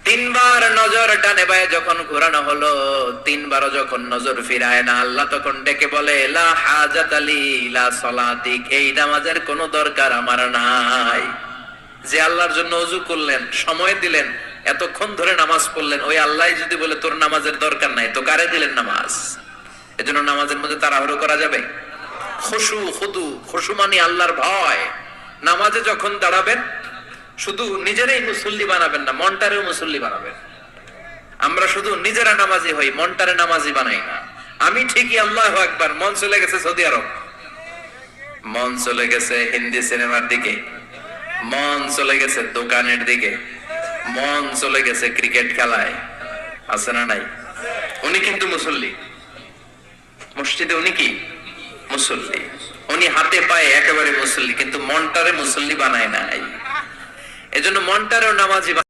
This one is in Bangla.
তিনবার নজর ডানে বায়ে যখন ঘোরানো হলো, তিনবারও যখন নজর ফিরায় না, আল্লাহ তখন ডেকে বলে, লা হাজাত আলী লা সলাতিক, এই নামাজের কোনো দরকার আমার নাই। যে আল্লাহর জন্য ওযু করলেন, সময় দিলেন, এতক্ষণ ধরে নামাজ পড়লেন, ওই আল্লাহ যদি বলে তোর নামাজের দরকার নাই, তো কারে দিলেন নামাজ? এজন্য নামাজের মধ্যে তাড়াহুড়ো করা যাবে? খুশু খুদু, খুশু মানে আল্লাহর ভয়। নামাজে যখন দাঁড়াবেন শুধু নিজেরাই মুসল্লি বানাবেন না, মনটারেও মুসল্লি বানাবেন। আমরা শুধু নিজেরা নামাজি হই, মনটারে নামাজি বানাই না। আমি ঠিকই আল্লাহু আকবার, মন চলে গেছে সৌদি আরব, মন চলে গেছে হিন্দি সিনেমার দিকে, মন চলে গেছে দোকানের দিকে, মন চলে গেছে ক্রিকেট খেলায়। আছে না নাই? উনি কিন্তু মুসল্লি, মসজিদে উনি কি মুসল্লি, উনি হাতে পায়ে একেবারে মুসল্লি, কিন্তু মনটারে মুসল্লি বানায় নাই। এজন্য মনটারেও নামাজি